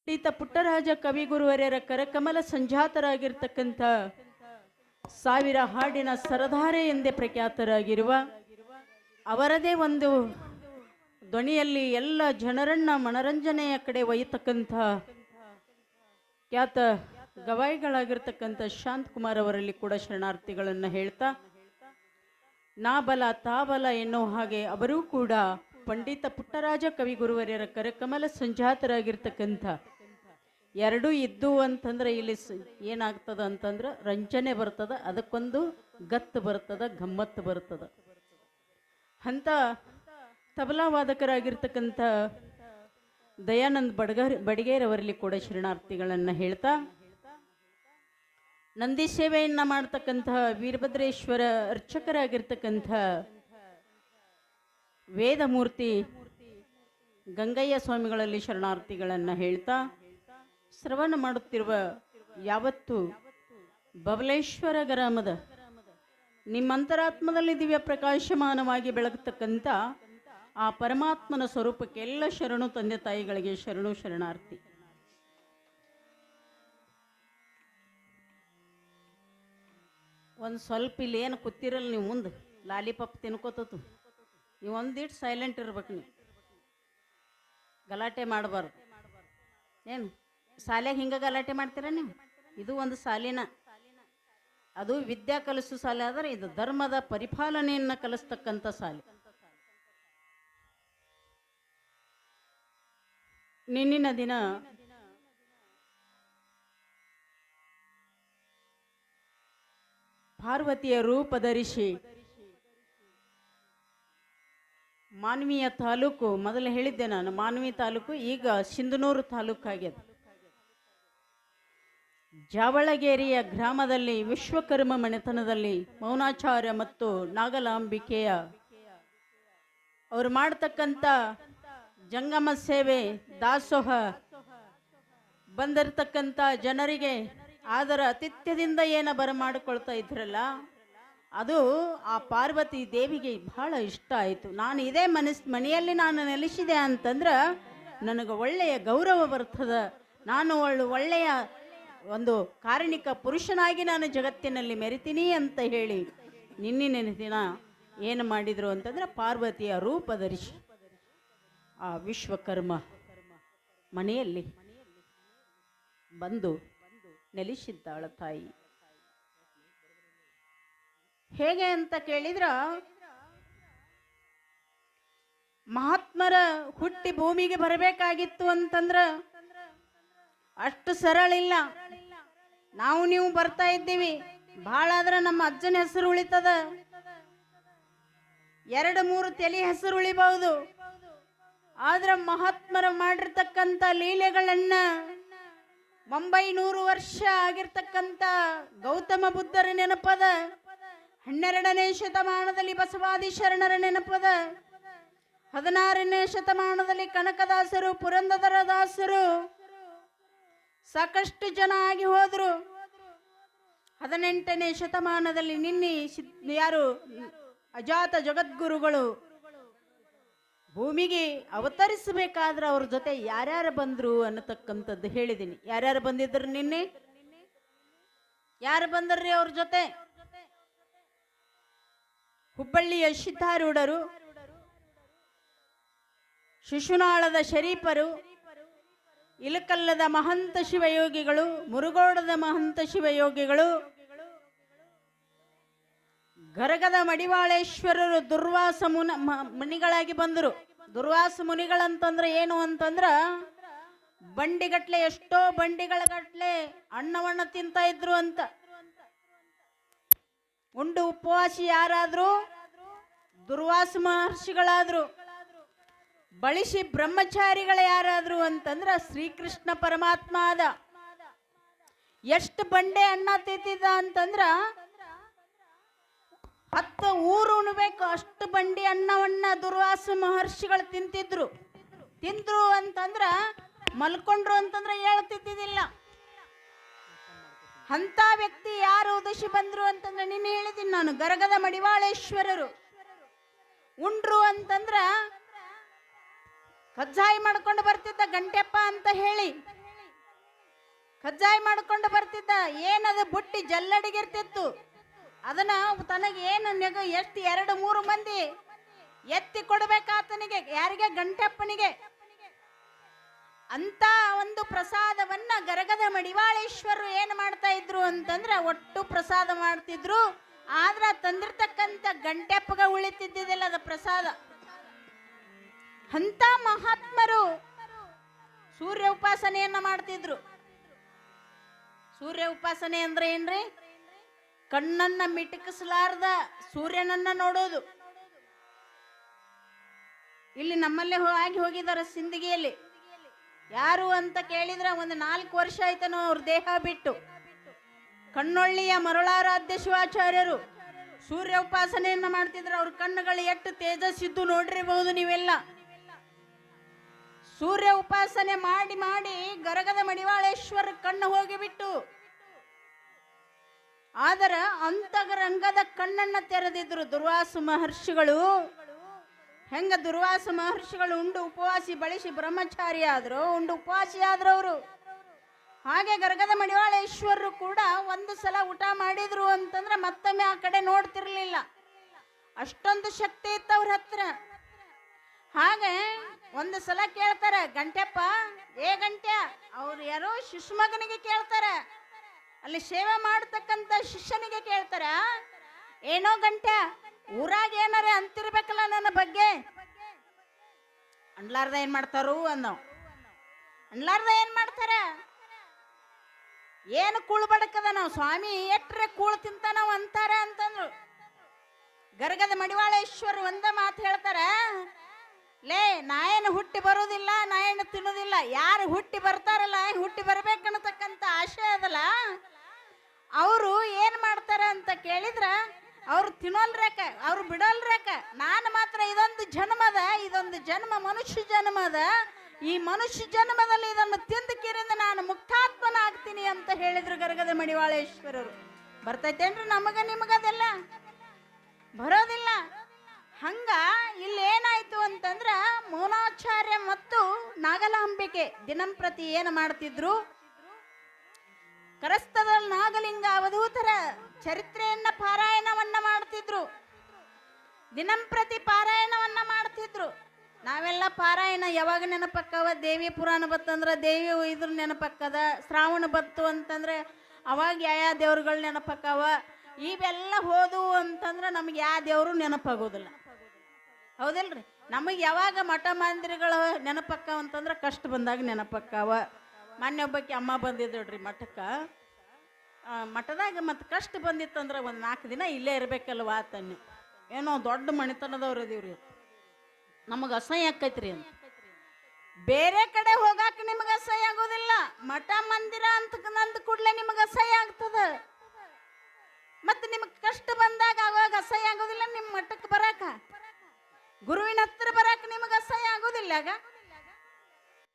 ಪಂಡಿತ ಪುಟ್ಟರಾಜ ಕವಿಗುರುವರ್ಯರ ಕರಕಮಲ ಸಂಜಾತರಾಗಿರ್ತಕ್ಕಂಥ ಸಾವಿರ ಹಾಡಿನ ಸರದಾರೆ ಎಂದೇ ಪ್ರಖ್ಯಾತರಾಗಿರುವ ಅವರದೇ ಒಂದು ಧ್ವನಿಯಲ್ಲಿ ಎಲ್ಲ ಜನರನ್ನ ಮನರಂಜನೆಯ ಕಡೆ ಒಯ್ಯತಕ್ಕಂಥ ಖ್ಯಾತ ಗವಾಯಿಗಳಾಗಿರ್ತಕ್ಕಂಥ ಶಾಂತಕುಮಾರ್ ಅವರಲ್ಲಿ ಕೂಡ ಶರಣಾರ್ಥಿಗಳನ್ನು ಹೇಳ್ತಾ, ನಾ ಬಲ ತಾ ಬಲ ಎನ್ನುವ ಹಾಗೆ ಅವರೂ ಕೂಡ ಪಂಡಿತ ಪುಟ್ಟರಾಜ ಕವಿಗುರುವರ್ಯರ ಕರಕಮಲ ಸಂಜಾತರಾಗಿರ್ತಕ್ಕಂಥ ಎರಡೂ ಇದ್ದು ಅಂತಂದ್ರೆ ಇಲ್ಲಿ ಏನಾಗ್ತದ ಅಂತಂದ್ರೆ ರಂಜನೆ ಬರ್ತದ, ಅದಕ್ಕೊಂದು ಗತ್ತು ಬರ್ತದ, ಗಮ್ಮತ್ತು ಬರ್ತದ. ಅಂತ ತಬಲಾ ವಾದಕರಾಗಿರ್ತಕ್ಕಂಥ ದಯಾನಂದ್ ಬಡಿಗೇರವರಲ್ಲಿ ಕೂಡ ಶರಣಾರ್ಥಿಗಳನ್ನು ಹೇಳ್ತಾ, ನಂದಿ ಸೇವೆಯನ್ನ ಮಾಡ್ತಕ್ಕಂತಹ ವೀರಭದ್ರೇಶ್ವರ ಅರ್ಚಕರಾಗಿರ್ತಕ್ಕಂಥ ವೇದಮೂರ್ತಿ ಗಂಗಯ್ಯ ಸ್ವಾಮಿಗಳಲ್ಲಿ ಶರಣಾರ್ಥಿಗಳನ್ನು ಹೇಳ್ತಾ, ಶ್ರವಣ ಮಾಡುತ್ತಿರುವ ಯಾವತ್ತು ಬಬಲೇಶ್ವರ ಗ್ರಾಮದ ನಿಮ್ಮಂತರಾತ್ಮದಲ್ಲಿ ದಿವ್ಯ ಪ್ರಕಾಶಮಾನವಾಗಿ ಬೆಳಗತಕ್ಕಂಥ ಆ ಪರಮಾತ್ಮನ ಸ್ವರೂಪಕ್ಕೆ ಎಲ್ಲ ಶರಣು ತಂದೆ ತಾಯಿಗಳಿಗೆ ಶರಣು ಶರಣಾರ್ಥಿ. ಒಂದು ಸ್ವಲ್ಪ ಇಲ್ಲಿ ಏನು ಕೂತಿರಲ್ಲ ನೀವು, ಮುಂದೆ ಲಾಲಿಪಾಪ್ ತಿನ್ಕೋತತು, ನೀವು ಒಂದಿಟ್ಟು ಸೈಲೆಂಟ್ ಇರ್ಬೇಕು, ನೀವು ಗಲಾಟೆ ಮಾಡಬಾರ್ದು. ಏನು ಶಾಲೆಗೆ ಹಿಂಗೆ ಗಲಾಟೆ ಮಾಡ್ತೀರ ನೀವು? ಇದು ಒಂದು ಶಾಲಿನ, ಅದು ವಿದ್ಯಾ ಕಲಿಸೋ ಶಾಲೆ ಆದರೆ ಇದು ಧರ್ಮದ ಪರಿಪಾಲನೆಯನ್ನು ಕಲಿಸ್ತಕ್ಕಂಥ ಶಾಲೆ. ನಿನ್ನಿನ ದಿನ ಪಾರ್ವತಿಯ ರೂಪ ಧರಿಸಿ ಮಾನ್ವಿಯ ತಾಲೂಕು, ಮೊದಲು ಹೇಳಿದ್ದೆ ನಾನು ಮಾನ್ವಿ ತಾಲೂಕು, ಈಗ ಸಿಂಧನೂರು ತಾಲೂಕು ಆಗ್ಯದ. ಜಾವಳಗೇರಿಯ ಗ್ರಾಮದಲ್ಲಿ ವಿಶ್ವಕರ್ಮ ಮನೆತನದಲ್ಲಿ ಮೌನಾಚಾರ್ಯ ಮತ್ತು ನಾಗಲಾಂಬಿಕೆಯ ಅವರು ಮಾಡತಕ್ಕಂಥ ಜಂಗಮ ಸೇವೆ ದಾಸೋಹ ಬಂದಿರತಕ್ಕಂಥ ಜನರಿಗೆ ಆದರ ಆತಿಥ್ಯದಿಂದ ಏನ ಬರಮಾಡಿಕೊಳ್ತಾ ಇದ್ರಲ್ಲ, ಅದು ಆ ಪಾರ್ವತಿ ದೇವಿಗೆ ಬಹಳ ಇಷ್ಟ ಆಯಿತು. ನಾನು ಇದೇ ಮನೆಯಲ್ಲಿ ನಾನು ನೆಲೆಸಿದೆ ಅಂತಂದ್ರೆ ನನಗೆ ಒಳ್ಳೆಯ ಗೌರವ ಬರ್ತದ, ನಾನು ಒಳ್ಳೆಯ ಒಂದು ಕಾರಣಿಕ ಪುರುಷನಾಗಿ ನಾನು ಜಗತ್ತಿನಲ್ಲಿ ಮೆರಿತೀನಿ ಅಂತ ಹೇಳಿ ನಿನ್ನಿನ ದಿನ ಏನು ಮಾಡಿದ್ರು ಅಂತಂದ್ರೆ ಪಾರ್ವತಿಯ ರೂಪ ಧರಿಸಿ ಆ ವಿಶ್ವಕರ್ಮ ಮನೆಯಲ್ಲಿ ಬಂದು ನೆಲೆಸಿದ್ದಾಳ ತಾಯಿ. ಹೇಗೆ ಅಂತ ಕೇಳಿದ್ರ, ಮಹಾತ್ಮರ ಹುಟ್ಟಿ ಭೂಮಿಗೆ ಬರಬೇಕಾಗಿತ್ತು ಅಂತಂದ್ರ ಅಷ್ಟು ಸರಳ ಇಲ್ಲ. ನಾವು ನೀವು ಬರ್ತಾ ಇದ್ದೀವಿ, ಬಹಳ ಆದ್ರೆ ನಮ್ಮ ಅಜ್ಜನ ಹೆಸರು ಉಳಿತದ, 2-3 ತಲೆ ಹೆಸರು ಉಳಿಬಹುದು. ಆದ್ರ ಮಹಾತ್ಮರು ಮಾಡಿರ್ತಕ್ಕಂಥ ಲೀಲೆಗಳನ್ನ 900 ವರ್ಷ ಆಗಿರ್ತಕ್ಕಂಥ ಗೌತಮ ಬುದ್ಧರ ನೆನಪದ, 12ನೇ ಶತಮಾನದಲ್ಲಿ ಬಸವಾದಿ ಶರಣರ ನೆನಪದ, 16ನೇ ಶತಮಾನದಲ್ಲಿ ಕನಕದಾಸರು ಪುರಂದರ ದಾಸರು ಸಾಕಷ್ಟು ಜನ ಆಗಿ ಹೋದ್ರು. 18ನೇ ಶತಮಾನದಲ್ಲಿ ಯಾರು ಅಜಾತ ಜಗದ್ಗುರುಗಳು ಭೂಮಿಗೆ ಅವತರಿಸಬೇಕಾದ್ರೆ ಅವ್ರ ಜೊತೆ ಯಾರ್ಯಾರು ಬಂದ್ರು ಅನ್ನತಕ್ಕಂಥದ್ದು ಹೇಳಿದ್ದೀನಿ. ಯಾರ್ಯಾರು ಬಂದಿದ್ರು ನಿನ್ನೆ? ಯಾರು ಬಂದರ್ರಿ ಅವ್ರ ಜೊತೆ? ಹುಬ್ಬಳ್ಳಿಯ ಸಿದ್ಧಾರೂಢರು, ಶಿಶುನಾಳದ ಶರೀಫರು, ಇಲಕಲ್ಲದ ಮಹಂತ ಶಿವಯೋಗಿಗಳು, ಮುರುಗೋಡದ ಮಹಂತ ಶಿವಯೋಗಿಗಳು, ಗರಗದ ಮಡಿವಾಳೇಶ್ವರರು ದುರ್ವಾಸ ಮುನಿಗಳಾಗಿ ಬಂದರು. ದುರ್ವಾಸ ಮುನಿಗಳಂತಂದ್ರೆ ಏನು ಅಂತಂದ್ರ ಬಂಡಿಗಟ್ಲೆ, ಎಷ್ಟೋ ಬಂಡಿಗಳ ಗಟ್ಲೆ ಅನ್ನವನ್ನ ತಿಂತ ಇದ್ರು ಅಂತ. ಉಂಡು ಉಪವಾಸಿ ಯಾರಾದ್ರು? ದುರ್ವಾಸ ಮಹರ್ಷಿಗಳಾದ್ರು. ಬಳಸಿ ಬ್ರಹ್ಮಚಾರಿಗಳು ಯಾರಾದ್ರು ಅಂತಂದ್ರ ಶ್ರೀಕೃಷ್ಣ ಪರಮಾತ್ಮ ಆದ. ಎಷ್ಟು ಬಂಡೆ ಅನ್ನ ತಿಂತಿದ್ದ ಅಂತಂದ್ರ 10 ಊರು ಉಣ್ಬೇಕು ಅಷ್ಟು ಬಂಡಿ ಅನ್ನವನ್ನ ದುರ್ವಾಸ ಮಹರ್ಷಿಗಳು ತಿಂತಿದ್ರು ಅಂತಂದ್ರ ಮಲ್ಕೊಂಡ್ರು ಅಂತಂದ್ರ ಹೇಳ್ತಿದ್ದಿಲ್ಲ. ಅಂತ ವ್ಯಕ್ತಿ ಯಾರು ಉದಶಿ ಬಂದ್ರು ಅಂತಂದ್ರೆ ನಿನ್ನೆ ಹೇಳಿದ್ದೀನಿ ನಾನು, ಗರಗದ ಮಡಿವಾಳೇಶ್ವರರು. ಉಂಡ್ರು ಅಂತಂದ್ರ ಕಜ್ಜಾಯಿ ಮಾಡ್ಕೊಂಡು ಬರ್ತಿದ್ದ ಗಂಟೆಪ್ಪ ಅಂತ ಹೇಳಿ, ಕಜ್ಜಾಯ ಮಾಡ್ಕೊಂಡು ಬರ್ತಿದ್ದ. ಏನದು ಬುಟ್ಟಿ ಜಲ್ಲಡಿಗಿರ್ತಿತ್ತು. ಅದನ್ನ ತನಗೆ ಏನು ಎಷ್ಟು 2-3 ಮಂದಿ ಎತ್ತಿ ಕೊಡ್ಬೇಕಾತನಿಗೆ, ಯಾರಿಗೆ? ಗಂಟಪ್ಪನಿಗೆ. ಅಂತ ಒಂದು ಪ್ರಸಾದವನ್ನ ಗರಗದ ಮಡಿವಾಳೇಶ್ವರರು ಏನ್ ಮಾಡ್ತಾ ಇದ್ರು ಅಂತಂದ್ರೆ ಒಟ್ಟು ಪ್ರಸಾದ ಮಾಡ್ತಿದ್ರು. ಆದ್ರ ತಂದಿರ್ತಕ್ಕಂಥ ಗಂಟೆಪ್ಪಗ ಉಳಿತಿದ್ದಿಲ್ಲ ಅದ ಪ್ರಸಾದ. ಅಂತ ಮಹಾತ್ಮರು ಸೂರ್ಯ ಉಪಾಸನೆಯನ್ನ ಮಾಡ್ತಿದ್ರು. ಸೂರ್ಯ ಉಪಾಸನೆ ಅಂದ್ರೆ ಏನ್ರಿ? ಕಣ್ಣನ್ನ ಮಿಟಕಿಸಲಾರ್ದ ಸೂರ್ಯನನ್ನ ನೋಡೋದು. ಇಲ್ಲಿ ನಮ್ಮಲ್ಲೇ ಆಗಿ ಹೋಗಿದ್ದಾರೆ ಸಿಂದಗಿಯಲ್ಲಿ. ಯಾರು ಅಂತ ಕೇಳಿದ್ರೆ ಒಂದು 4 ವರ್ಷ ಆಯ್ತನೋ ಅವ್ರ ದೇಹ ಬಿಟ್ಟು. ಕಣ್ಣೊಳ್ಳಿಯ ಮರುಳಾರಾಧ್ಯ ಶಿವಾಚಾರ್ಯರು ಸೂರ್ಯ ಉಪಾಸನೆಯನ್ನ ಮಾಡ್ತಿದ್ರು. ಅವ್ರ ಕಣ್ಣುಗಳು ಎಷ್ಟು ತೇಜಸ್ಸಿದ್ದು ನೋಡಿರಬಹುದು ನೀವೆಲ್ಲ. ಸೂರ್ಯ ಉಪಾಸನೆ ಮಾಡಿ ಮಾಡಿ ಗರಗದ ಮಡಿವಾಳೇಶ್ವರ ಕಣ್ಣು ಹೋಗಿಬಿಟ್ಟು. ಆದರ ಅಂತರಂಗದ ಕಣ್ಣನ್ನ ತೆರೆದಿದ್ರು ದುರ್ವಾಸ ಮಹರ್ಷಿಗಳು. ಹೆಂಗ ದುರ್ವಾಸ ಮಹರ್ಷಿಗಳು ಉಂಡು ಉಪವಾಸಿ ಬಳಸಿ ಬ್ರಹ್ಮಚಾರಿ ಆದ್ರು, ಉಂಡು ಉಪವಾಸಿ ಆದ್ರು ಅವರು. ಹಾಗೆ ಗರಗದ ಮಡಿವಾಳೇಶ್ವರರು ಕೂಡ ಒಂದು ಸಲ ಊಟ ಮಾಡಿದ್ರು ಅಂತಂದ್ರೆ ಮತ್ತೊಮ್ಮೆ ಆ ಕಡೆ ನೋಡ್ತಿರ್ಲಿಲ್ಲ. ಅಷ್ಟೊಂದು ಶಕ್ತಿ ಇತ್ತು ಅವ್ರ ಹತ್ರ. ಹಾಗೆ ಒಂದು ಸಲ ಕೇಳ್ತಾರೆ, ಗಂಟೆಪ್ಪ ಏ ಗಂಟೆ, ಅವ್ರು ಯಾರೋ ಶಿಶುಮಗನಿಗೆ ಕೇಳ್ತಾರೆ, ಅಲ್ಲಿ ಸೇವೆ ಮಾಡತಕ್ಕಂತ ಶಿಷ್ಯನಿಗೆ ಕೇಳ್ತಾರ, ಏನೋ ಗಂಟೆ ಊರಾಗ ಏನಾರ ಅಂತಿರ್ಬೇಕಲ್ಲ ನನ್ನ ಬಗ್ಗೆ. ಅನ್ಲಾರ್ದ ಏನ್ ಮಾಡ್ತಾರು ಅನ್ನೋ. ಅನ್ಲಾರ್ದ ಏನ್ ಮಾಡ್ತಾರ? ಏನು ಕೂಳು ಬಡಕದ ನಾವು ಸ್ವಾಮಿ ಎಟ್ರೆ ಕೂಳು ತಿಂತ ನಾವು ಅಂತಾರ ಅಂತಂದ್ರು. ಗರಗದ ಮಡಿವಾಳೇಶ್ವರ ಒಂದ ಮಾತು ಹೇಳ್ತಾರ, ಲೇ ನಾ ಏನು ಹುಟ್ಟಿ ಬರೋದಿಲ್ಲ, ನಾ ಏನು ತಿನ್ನೋದಿಲ್ಲ. ಯಾರು ಹುಟ್ಟಿ ಬರ್ತಾರಲ್ಲ, ಹುಟ್ಟಿ ಬರ್ಬೇಕನ್ನತಕ್ಕಂತ ಆಶೆ ಅದಲ್ಲ, ಅವರು ಏನ್ ಮಾಡ್ತಾರ ಅಂತ ಕೇಳಿದ್ರ ಅವ್ರು ತಿನ್ನೋಲ್ರೇಕ, ಅವ್ರು ಬಿಡೋಲ್ರೇಕ. ನಾನು ಮಾತ್ರ ಇದೊಂದು ಜನ್ಮ ಮನುಷ್ಯ ಜನ್ಮ ಅದ. ಈ ಮನುಷ್ಯ ಜನ್ಮದಲ್ಲಿ ಇದನ್ನು ತಿಂದಕಿರಿಂದ ನಾನು ಮುಕ್ತಾತ್ಮನ ಆಗ್ತೀನಿ ಅಂತ ಹೇಳಿದ್ರು ಗರಗದ ಮಡಿವಾಳೇಶ್ವರರು. ಬರ್ತೈತೇನ್ರಿ ನಮಗ ನಿಮಗದೆಲ್ಲ? ಬರೋದಿಲ್ಲ. ಹಂಗ ಇಲ್ಲಿ ಏನಾಯ್ತು ಅಂತಂದ್ರ ಮೌನಾಚಾರ್ಯ ಮತ್ತು ನಾಗಲಾಂಬಿಕೆ ದಿನಂಪ್ರತಿ ಏನು ಮಾಡ್ತಿದ್ರು? ಕರಸ್ಥದಲ್ಲಿ ನಾಗಲಿಂಗ ಅವಧೂತರ ಚರಿತ್ರೆಯನ್ನ ಪಾರಾಯಣವನ್ನ ಮಾಡ್ತಿದ್ರು. ದಿನಂಪ್ರತಿ ಪಾರಾಯಣವನ್ನ ಮಾಡ್ತಿದ್ರು. ನಾವೆಲ್ಲ ಪಾರಾಯಣ ಯಾವಾಗ ನೆನಪಕ್ಕವ? ದೇವಿ ಪುರಾಣ ಬತ್ತಂದ್ರ ದೇವಿ ಇದ್ರ ನೆನಪಕ್ಕದ. ಶ್ರಾವಣ ಬತ್ತು ಅಂತಂದ್ರೆ ಅವಾಗ ಯಾವ ದೇವ್ರುಗಳು ನೆನಪಕ್ಕವ. ಇವೆಲ್ಲ ಹೋದು ಅಂತಂದ್ರೆ ನಮ್ಗೆ ಯಾವ ದೇವರು ನೆನಪಾಗೋದಿಲ್ಲ. ಹೌದಿಲ್ರಿ? ನಮಗೆ ಯಾವಾಗ ಮಠ ಮಂದಿರಗಳು ನೆನಪಕ್ಕವ ಅಂತಂದ್ರೆ ಕಷ್ಟ ಬಂದಾಗ ನೆನಪಕ್ಕವ. ಮೊನ್ನೆ ಒಬ್ಬಕ್ಕೆ ಅಮ್ಮ ಬಂದಿದ್ದಳ್ರಿ ಮಠಕ್ಕೆ. ಮಠದಾಗ ಮತ್ತು ಕಷ್ಟ ಬಂದಿತ್ತಂದ್ರೆ ಒಂದು 4 ದಿನ ಇಲ್ಲೇ ಇರ್ಬೇಕಲ್ವ ಆತನ್ನು. ಏನೋ ದೊಡ್ಡ ಮಣಿತನದವ್ರು ಇದೀವ್ರಿ, ನಮಗೆ ಅಸಹ್ಯ ಆಕೈತ್ರಿ ಅಂತ. ಬೇರೆ ಕಡೆ ಹೋಗಾಕ ನಿಮಗೆ ಅಸಹ್ಯ ಆಗೋದಿಲ್ಲ, ಮಠ ಮಂದಿರ ಅಂತ ಕೂಡಲೇ ನಿಮಗೆ ಅಸಹ್ಯ ಆಗ್ತದ. ಮತ್ತೆ ನಿಮಗೆ ಕಷ್ಟ ಬಂದಾಗ ಆವಾಗ ಅಸಹ್ಯ ಆಗೋದಿಲ್ಲ. ನಿಮ್ಮ ಮಠಕ್ಕೆ ಬರಾಕ, ಗುರುವಿನ ಹತ್ರ ಬರಾಕ ನಿಮಗೆ ಅಸಹ್ಯ ಆಗೋದಿಲ್ಲ ಆಗ.